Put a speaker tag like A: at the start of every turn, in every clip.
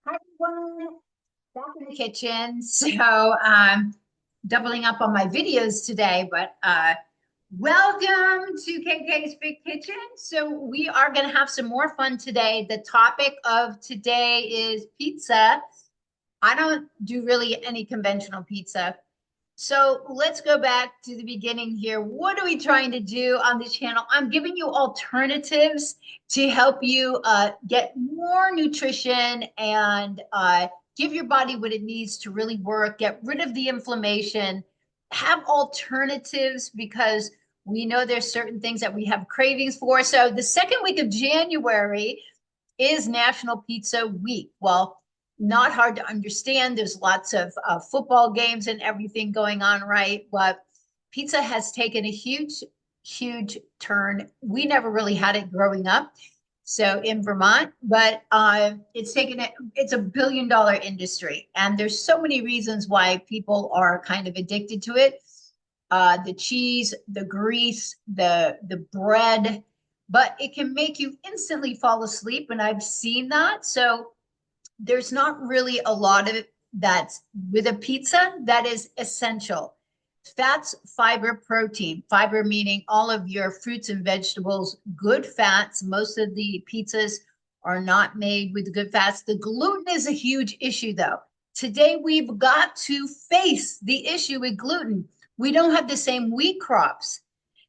A: Hi everyone, back in the kitchen. So doubling up on my videos today, but welcome to KK's Big Kitchen. So we are going to have some more fun today. The topic of today is pizza. I don't do really any conventional pizza. So let's go back to the beginning here. What are we trying to do on the channel? I'm giving you alternatives to help you get more nutrition and give your body what it needs to really work, get rid of the inflammation, have alternatives because we know there's certain things that we have cravings for. So the second week of January is National Pizza Week. Well, not hard to understand. There's lots of football games and everything going on, right? But pizza has taken a huge turn. We never really had it growing up. So in Vermont, but it's a $1 billion industry. And there's so many reasons why people are kind of addicted to it. The cheese, the grease, the bread, but it can make you instantly fall asleep. And I've seen that. So there's not really a lot of it that's with a pizza that is essential. Fats, fiber, protein. Fiber meaning all of your fruits and vegetables, good fats. Most of the pizzas are not made with good fats. The gluten is a huge issue, though. Today, we've got to face the issue with gluten. We don't have the same wheat crops.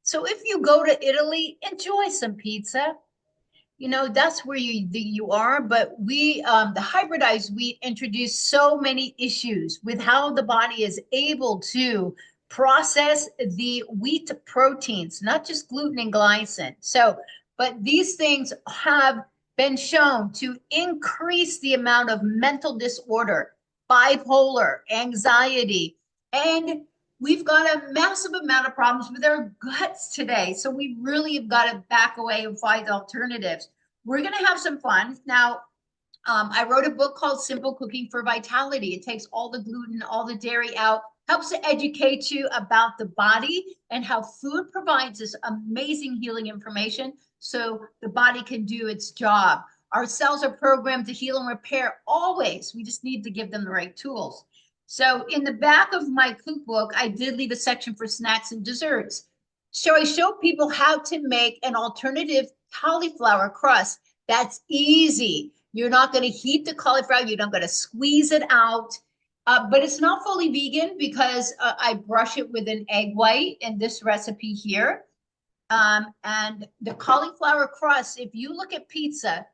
A: So if you go to Italy, enjoy some pizza. That's where you are, but we the hybridized wheat introduced so many issues with how the body is able to process the wheat proteins, not just gluten and glycine. So but these things have been shown to increase the amount of mental disorder, bipolar, anxiety, and we've got a massive amount of problems with our guts today. So we really have got to back away and find alternatives. We're going to have some fun. Now, I wrote a book called Simple Cooking for Vitality. It takes all the gluten, all the dairy out, helps to educate you about the body and how food provides this amazing healing information so the body can do its job. Our cells are programmed to heal and repair always. We just need to give them the right tools. So in the back of my cookbook, I did leave a section for snacks and desserts. So I show people how to make an alternative cauliflower crust that's easy. You're not going to heat the cauliflower. You're not going to squeeze it out. But it's not fully vegan because I brush it with an egg white in this recipe here. And the cauliflower crust, if you look at pizza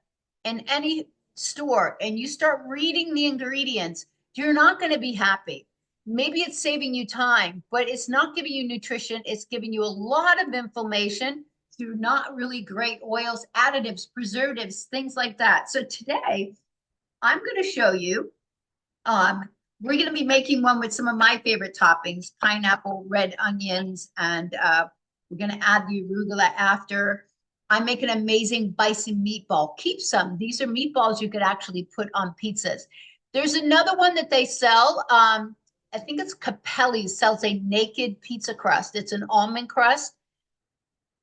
A: in any store and you start reading the ingredients, you're not going to be happy. Maybe it's saving you time, but it's not giving you nutrition. It's giving you a lot of inflammation through not really great oils, additives, preservatives, things like that. So today, I'm going to show you. We're going to be making one with some of my favorite toppings: pineapple, red onions, and we're going to add the arugula after. I make an amazing bison meatball. Keep some. These are meatballs you could actually put on pizzas. There's another one that they sell. I think it's Capelli's sells a naked pizza crust. It's an almond crust.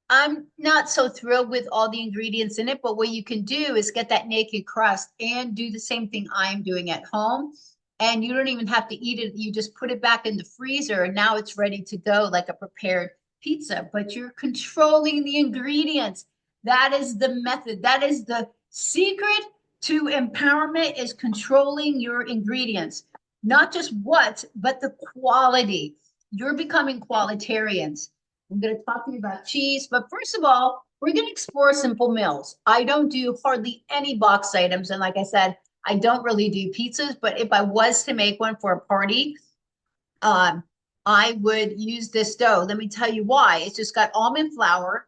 A: I'm not so thrilled with all the ingredients in it, but what you can do is get that naked crust and do the same thing I'm doing at home. And you don't even have to eat it. You just put it back in the freezer and now it's ready to go like a prepared pizza, but you're controlling the ingredients. That is the method. That is the secret to empowerment, is controlling your ingredients, not just what, but the quality. You're becoming qualitarians. I'm going to talk to you about cheese, but first of all, we're going to explore simple meals. I don't do hardly any box items. And like I said, I don't really do pizzas, but if I was to make one for a party, um, I would use this dough. Let me tell you why. It's just got almond flour,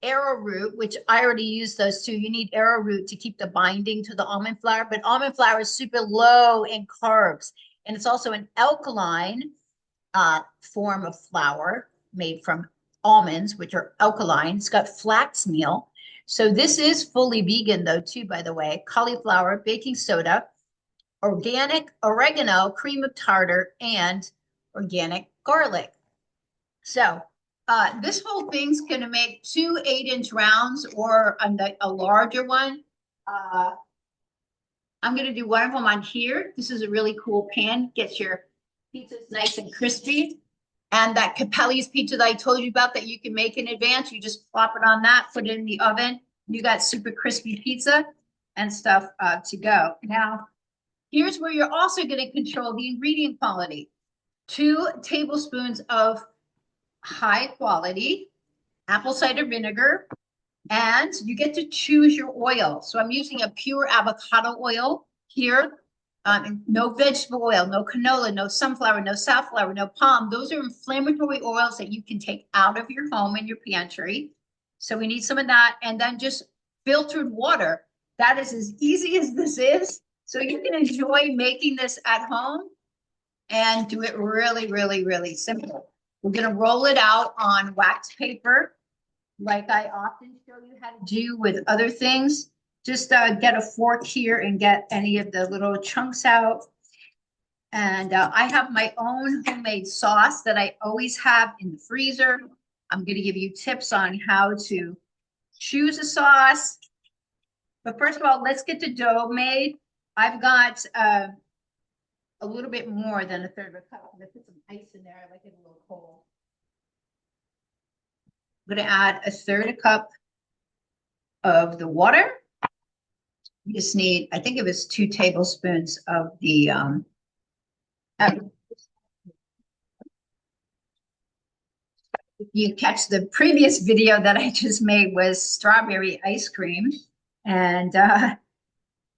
A: arrowroot, which I already used those two. You need arrowroot to keep the binding to the almond flour, but almond flour is super low in carbs. And it's also an alkaline form of flour made from almonds, which are alkaline. It's got flax meal. So this is fully vegan though, too, by the way. Cauliflower, baking soda, organic oregano, cream of tartar, and organic garlic. So this whole thing's going to make two 8-inch rounds or a larger one. Uh, I'm going to do one of them on here. This is a really cool pan. Gets your pizzas nice and crispy. And that Capelli's pizza that I told you about that you can make in advance, you just plop it on that, put it in the oven. You got super crispy pizza and stuff to go. Now, here's where you're also going to control the ingredient quality. 2 tablespoons of high quality apple cider vinegar, and you get to choose your oil. So I'm using a pure avocado oil here. No vegetable oil, no canola, no sunflower, no safflower, no palm. Those are inflammatory oils that you can take out of your home and your pantry. So we need some of that. And then just filtered water. That is as easy as this is. So you can enjoy making this at home and do it really, really, really simple. We're going to roll it out on wax paper, like I often show you how to do with other things. Just get a fork here and get any of the little chunks out. And I have my own homemade sauce that I always have in the freezer. I'm going to give you tips on how to choose a sauce. But first of all, let's get the dough made. I've got a little bit more than a third of a cup. I'm going to put some ice in there. I like it a little cold. I'm going to add a third a cup of the water. You just need, I think it was 2 tablespoons of the if you catch the previous video that I just made was strawberry ice cream. And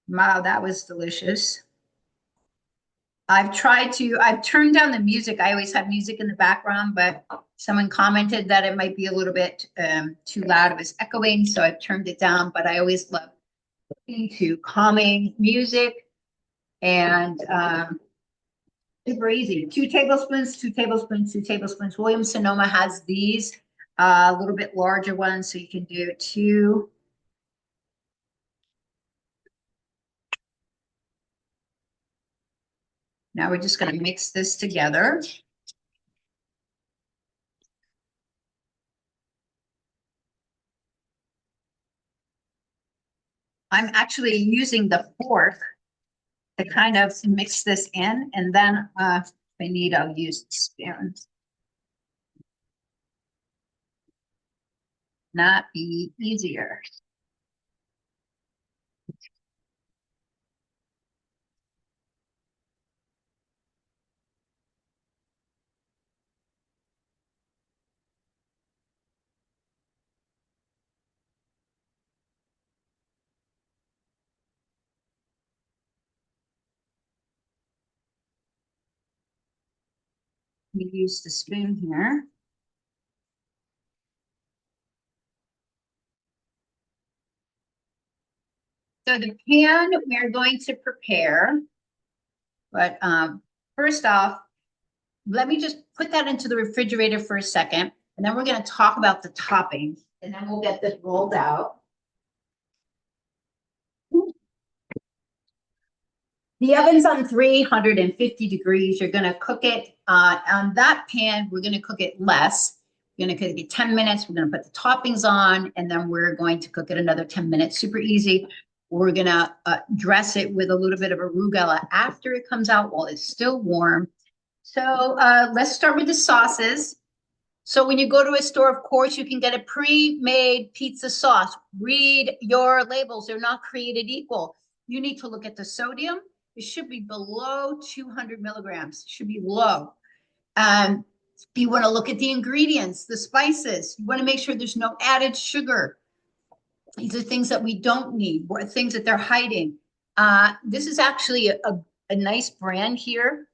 A: wow, that was delicious. I've turned down the music. I always have music in the background, but someone commented that it might be a little bit too loud. It was echoing, so I've turned it down, but I always love listening to calming music. And super easy. 2 tablespoons, 2 tablespoons, 2 tablespoons. Williams-Sonoma has these a little bit larger ones, so you can do 2. Now we're just going to mix this together. I'm actually using the fork to kind of mix this in, and then if I need, I'll use the spoon. Not be easier. We use the spoon here. So the pan we're going to prepare, but first off, let me just put that into the refrigerator for a second, and then we're going to talk about the toppings, and then we'll get this rolled out. The oven's on 350 degrees. You're going to cook it on that pan. We're going to cook it less. We're going to cook it 10 minutes. We're going to put the toppings on, and then we're going to cook it another 10 minutes. Super easy. We're going to dress it with a little bit of arugula after it comes out while it's still warm. So let's start with the sauces. So when you go to a store, of course, you can get a pre-made pizza sauce. Read your labels. They're not created equal. You need to look at the sodium. It should be below 200 milligrams. It should be low. You want to look at the ingredients, the spices. You want to make sure there's no added sugar. These are things that we don't need, things that they're hiding. This is actually a nice brand here,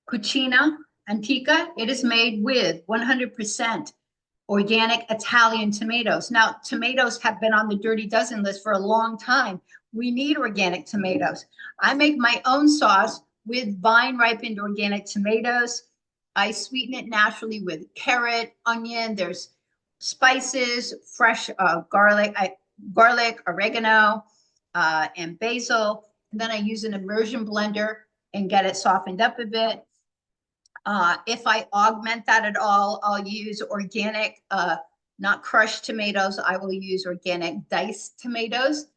A: Cucina Antica. It is made with 100% organic Italian tomatoes. Now, tomatoes have been on the Dirty Dozen list for a long time. We need organic tomatoes. I make my own sauce with vine-ripened organic tomatoes. I sweeten it naturally with carrot, onion. There's spices, fresh garlic, oregano, and basil. And then I use an immersion blender and get it softened up a bit. If I augment that at all, I'll use organic, not crushed tomatoes. I will use organic diced tomatoes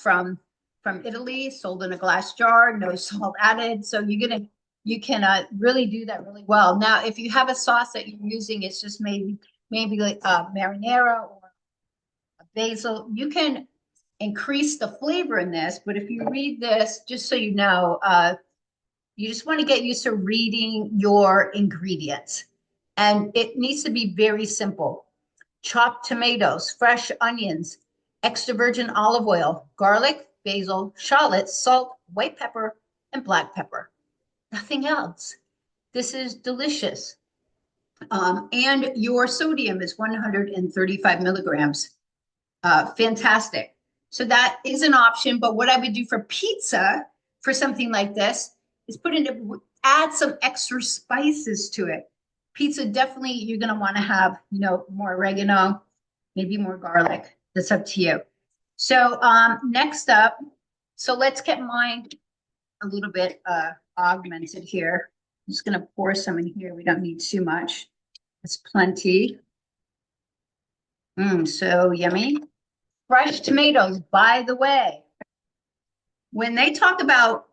A: from from Italy, sold in a glass jar, no salt added. So you can really do that really well. Now, if you have a sauce that you're using, it's just maybe like marinara or basil, you can increase the flavor in this. But if you read this, just so you know, you just want to get used to reading your ingredients. And it needs to be very simple. Chopped tomatoes, fresh onions, extra virgin olive oil, garlic, basil, shallots, salt, white pepper, and black pepper. Nothing else. This is delicious. And your sodium is 135 milligrams. Fantastic. So that is an option. But what I would do for pizza, for something like this, is add some extra spices to it. Pizza, definitely, you're going to want to have, more oregano, maybe more garlic. That's up to you. So next up, so let's get mine a little bit augmented here. I'm just going to pour some in here. We don't need too much. It's plenty. So yummy. Fresh tomatoes, by the way. When they talk about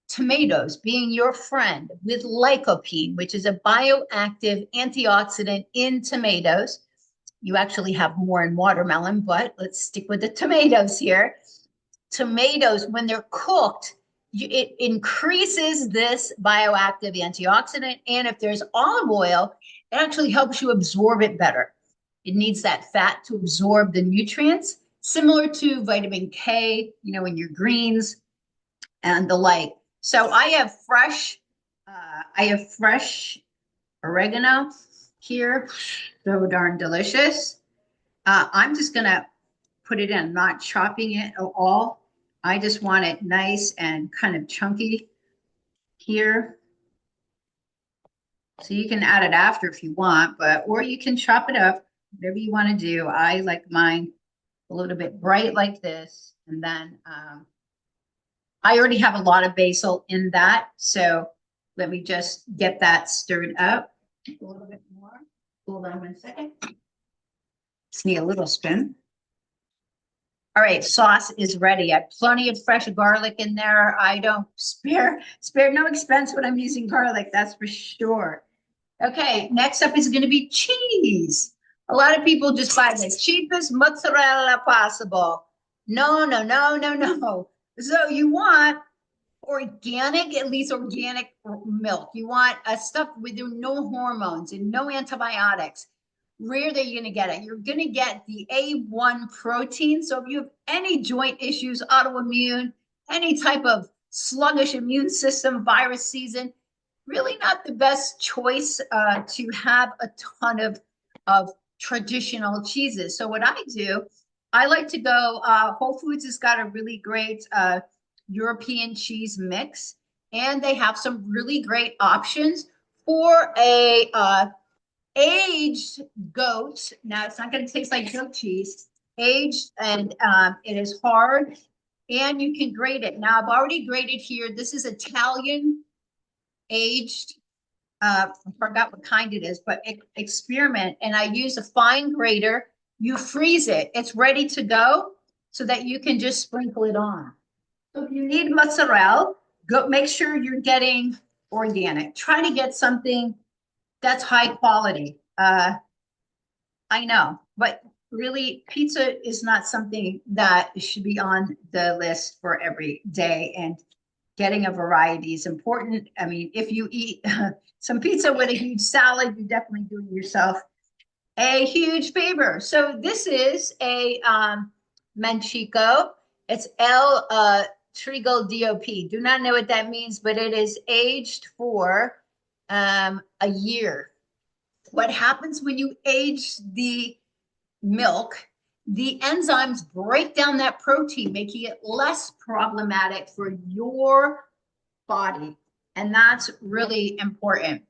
A: tomatoes being your friend with lycopene, which is a bioactive antioxidant in tomatoes, you actually have more in watermelon, but let's stick with the tomatoes here. Tomatoes, when they're cooked, it increases this bioactive antioxidant. And if there's olive oil, it actually helps you absorb it better. It needs that fat to absorb the nutrients, similar to vitamin K, in your greens and the like. So I have fresh oregano here. So darn delicious. I'm just gonna put it in, not chopping it at all. I just want it nice and kind of chunky here. So you can add it after if you want, or you can chop it up, whatever you want to do. I like mine a little bit bright like this. And then I already have a lot of basil in that. So let me just get that stirred up a little bit more. Hold on 1 second. Just need a little spoon. All right, sauce is ready. I have plenty of fresh garlic in there. I don't spare no expense when I'm using garlic, that's for sure. Okay, next up is going to be cheese. A lot of people just buy the cheapest mozzarella possible. No, no, no, no, no. So you want organic, at least organic milk. You want a stuff with no hormones and no antibiotics. Rare that you're going to get it. You're going to get the A1 protein. So if you have any joint issues, autoimmune, any type of sluggish immune system, virus season, really not the best choice to have a ton of traditional cheeses. So what I do, I like to go, Whole Foods has got a really great European cheese mix, and they have some really great options for a aged goat. Now it's not going to taste like goat cheese, aged, and it is hard, and you can grate it. Now I've already grated here. This is Italian aged. I forgot what kind it is, but experiment. And I use a fine grater. You freeze it. It's ready to go so that you can just sprinkle it on. So if you need mozzarella, go make sure you're getting organic. Try to get something that's high quality. I know, but really pizza is not something that should be on the list for every day, and getting a variety is important. I mean, if you eat some pizza with a huge salad, you're definitely doing yourself a huge favor. So this is a Manchego. It's El Trigo DOP. Do not know what that means, but it is aged for a year. What happens when you age the milk? The enzymes break down that protein, making it less problematic for your body. And that's really important.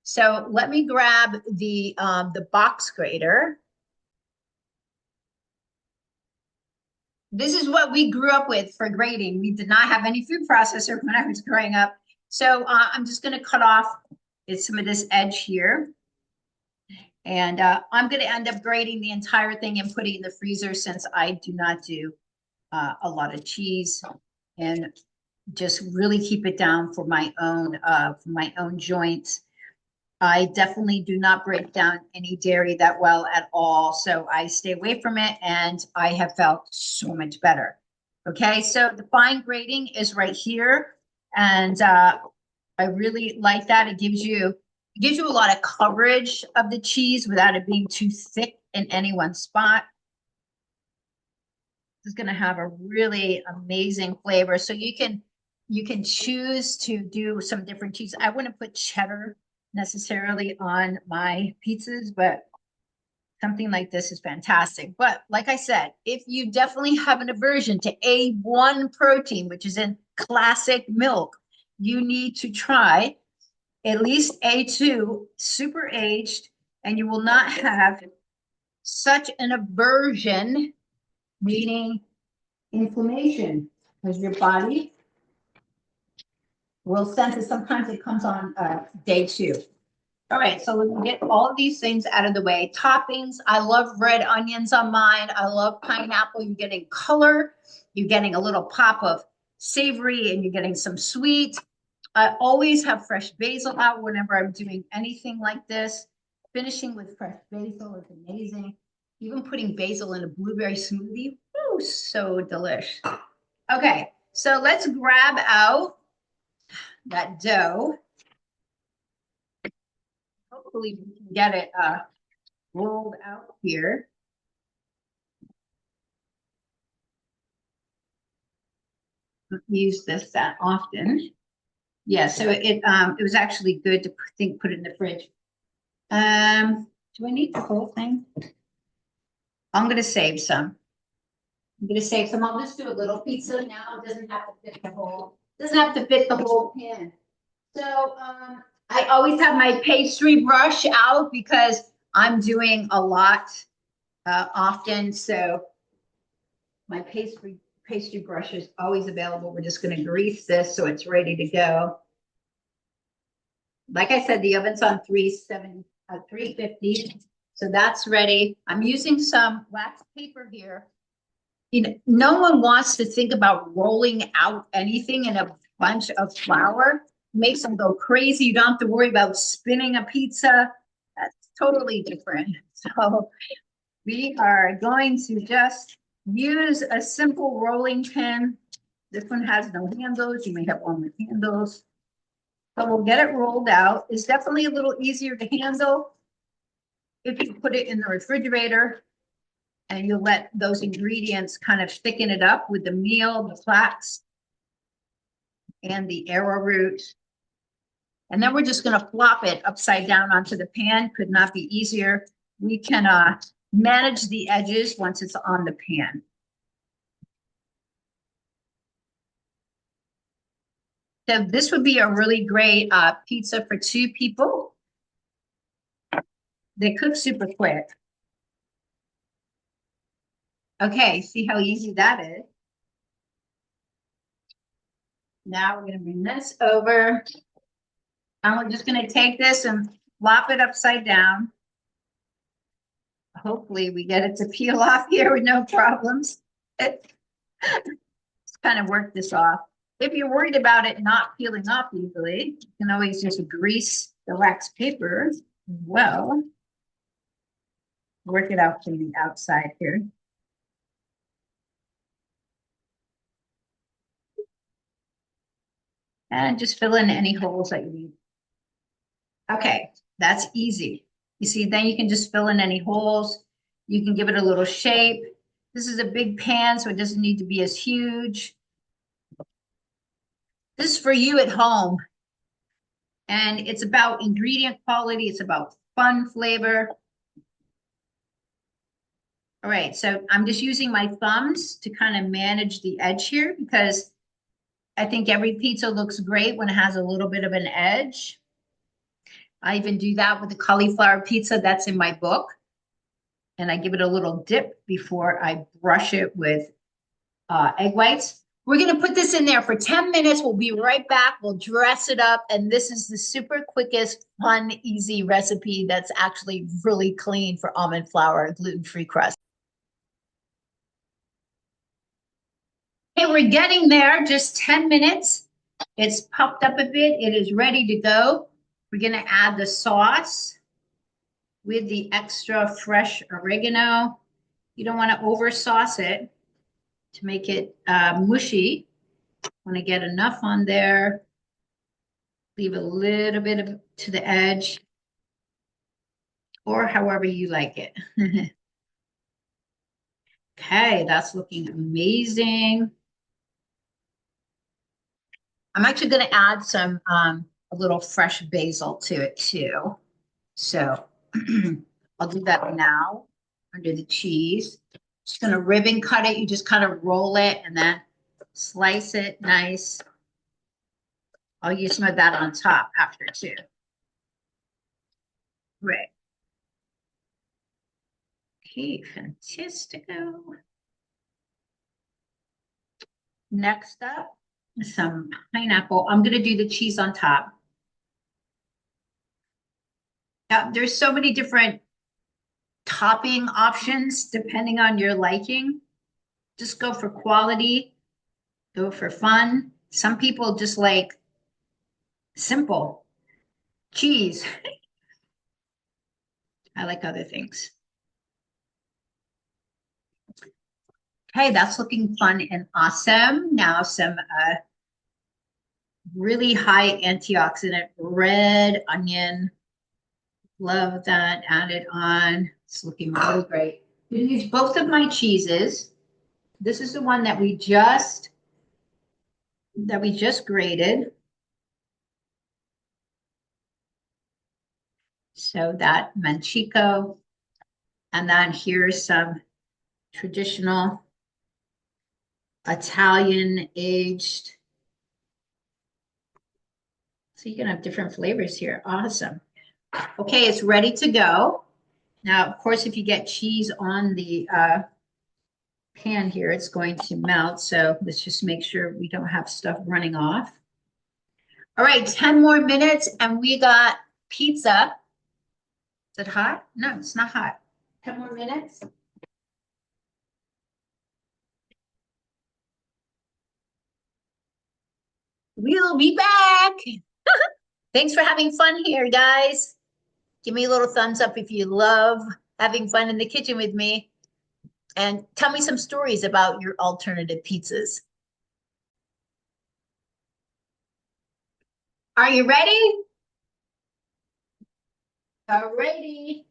A: So let me grab the box grater. This is what we grew up with for grating. We did not have any food processor when I was growing up. So I'm just going to cut off some of this edge here. And I'm going to end up grating the entire thing and putting it in the freezer, since I do not do a lot of cheese, and just really keep it down for my own joints. I definitely do not break down any dairy that well at all, so I stay away from it, and I have felt so much better. Okay, so the fine grating is right here, and I really like that. It gives you a lot of coverage of the cheese without it being too thick in any one spot. This is going to have a really amazing flavor. So you can choose to do some different cheese. I wouldn't put cheddar necessarily on my pizzas, but something like this is fantastic. But like I said, if you definitely have an aversion to A1 protein, which is in classic milk, you need to try at least A2 super aged, and you will not have such an aversion, meaning inflammation, because your body will sense it. Sometimes it comes on day 2. All right, so we can get all of these things out of the way. Toppings, I love red onions on mine. I love pineapple. You're getting color. You're getting a little pop of savory, and you're getting some sweet. I always have fresh basil out whenever I'm doing anything like this. Finishing with fresh basil is amazing. Even putting basil in a blueberry smoothie, ooh, so delicious. Okay, so let's grab out that dough. Hopefully we can get it rolled out here. Don't use this that often. Yeah, so it was actually good to put it in the fridge. Do I need the whole thing? I'm gonna save some. I'll just do a little pizza now. It doesn't have to fit the whole pan. So I always have my pastry brush out because I'm doing a lot often. So my pastry brush is always available. We're just going to grease this so it's ready to go. Like I said, the oven's on 350. So that's ready. I'm using some wax paper here. You know, no one wants to think about rolling out anything in a bunch of flour. Makes them go crazy. You don't have to worry about spinning a pizza. That's totally different. So we are going to just use a simple rolling pin. This one has no handles. You may have one with handles. So we'll get it rolled out. It's definitely a little easier to handle if you put it in the refrigerator and you let those ingredients kind of thicken it up with the meal, the flax, and the arrowroot. And then we're just going to flop it upside down onto the pan. Could not be easier. We can manage the edges once it's on the pan. So this would be a really great pizza for 2 people. They cook super quick. Okay, see how easy that is. Now we're going to bring this over. And we're just going to take this and flop it upside down. Hopefully we get it to peel off here with no problems. Let's kind of work this off. If you're worried about it not peeling off easily, you can always just grease the wax paper as well. Work it out from the outside here. And just fill in any holes that you need. Okay, that's easy. You see, then you can just fill in any holes. You can give it a little shape. This is a big pan, so it doesn't need to be as huge. This is for you at home. And it's about ingredient quality. It's about fun flavor. All right, so I'm just using my thumbs to kind of manage the edge here because I think every pizza looks great when it has a little bit of an edge. I even do that with the cauliflower pizza that's in my book. And I give it a little dip before I brush it with egg whites. We're going to put this in there for 10 minutes. We'll be right back. We'll dress it up. And this is the super quickest, fun, easy recipe that's actually really clean for almond flour, gluten-free crust. we're getting there, just 10 minutes. It's puffed up a bit. It is ready to go. We're gonna add the sauce with the extra fresh oregano. You don't wanna over sauce it to make it mushy. Wanna get enough on there. Leave a little bit of to the edge or however you like it. Okay, that's looking amazing. I'm actually going to add some a little fresh basil to it too. So I'll do that now under the cheese. Just going to ribbon cut it. You just kind of roll it and then slice it nice. I'll use some of that on top after too. Right. Okay, fantastico. Next up, some pineapple. I'm going to do the cheese on top. Now, there's so many different topping options depending on your liking. Just go for quality, go for fun. Some people just like simple cheese. I like other things. Okay, that's looking fun and awesome. Now some really high antioxidant red onion. Love that. Add it on. It's looking really great. I'm going to use both of my cheeses. This is the one that we just grated. So that manchego. And then here's some traditional Italian aged. So you can have different flavors here. Awesome. Okay, it's ready to go. Now, of course, if you get cheese on the pan here, it's going to melt. So let's just make sure we don't have stuff running off. All right, 10 more minutes and we got pizza. Is it hot? No, it's not hot. 10 more minutes. We'll be back. Thanks for having fun here, guys. Give me a little thumbs up if you love having fun in the kitchen with me. And tell me some stories about your alternative pizzas. Are you ready? Alrighty.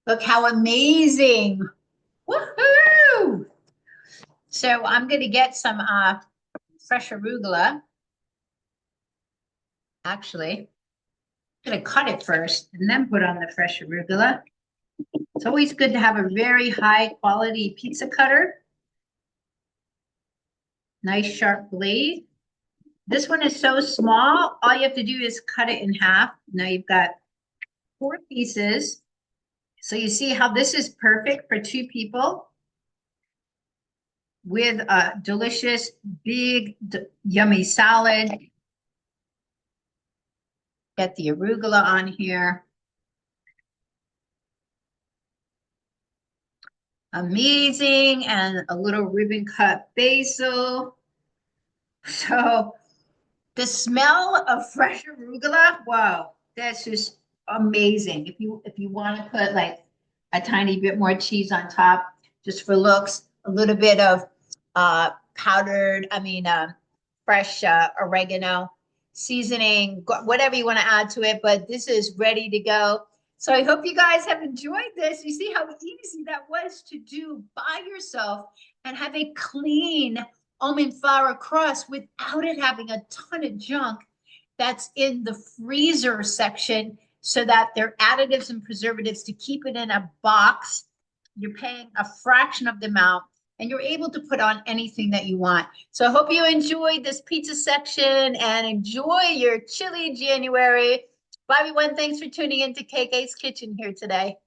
A: Look how amazing. Woohoo! So I'm going to get some fresh arugula. Actually, I'm going to cut it first and then put on the fresh arugula. It's always good to have a very high quality pizza cutter. Nice sharp blade. This one is so small, all you have to do is cut it in half. Now you've got 4 pieces. So you see how this is perfect for 2 people with a delicious, big, yummy salad. Get the arugula on here. Amazing, and a little ribbon cut basil. So the smell of fresh arugula, wow, that's just amazing. If you want to put like a tiny bit more cheese on top, just for looks, a little bit of fresh oregano, seasoning, whatever you want to add to it, but this is ready to go. So I hope you guys have enjoyed this. You see how easy that was to do by yourself and have a clean almond flour crust without it having a ton of junk that's in the freezer section, so that they're additives and preservatives to keep it in a box. You're paying a fraction of the amount and you're able to put on anything that you want. So I hope you enjoyed this pizza section and enjoy your chilly January. Bye everyone. Thanks for tuning into KK's Kitchen here today.